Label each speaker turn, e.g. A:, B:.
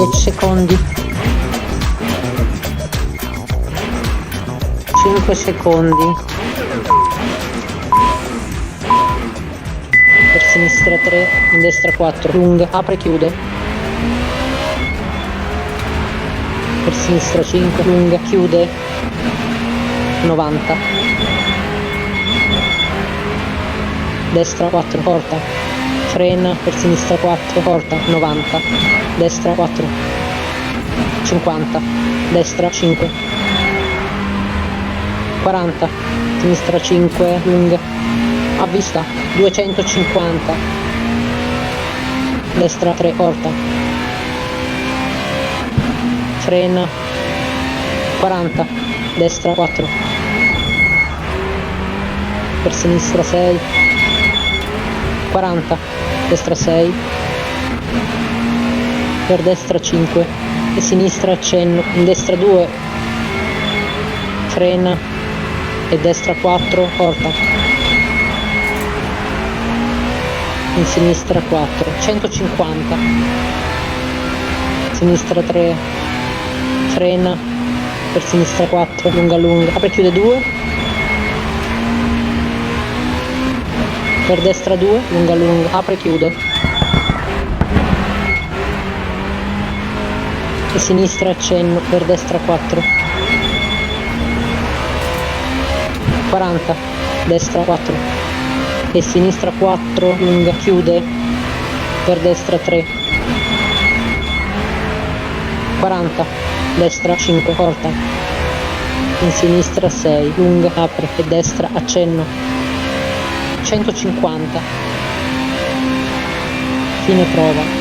A: 10 secondi, 5 secondi, per sinistra 3, in destra 4, lunga, apre e chiude, per sinistra 5, lunga, chiude, 90, destra 4, corta, frena, per sinistra 4, corta, 90, destra 4, 50, destra 5, 40, sinistra 5, lunga, a vista, 250, destra 3, corta, frena, 40, destra 4, per sinistra 6, 40, destra 6, per destra 5 e sinistra accenno, in destra 2, frena e destra 4, corta, in sinistra 4, 150, sinistra 3, frena, per sinistra 4, lunga lunga, apre e chiude 2, per destra 2, lunga lunga, apre e chiude, e sinistra accenno, per destra 4, 40, destra 4, e sinistra 4, lunga, chiude, per destra 3, 40, destra 5, corta, in sinistra 6, lunga, apre e destra accenno, 150, fine prova.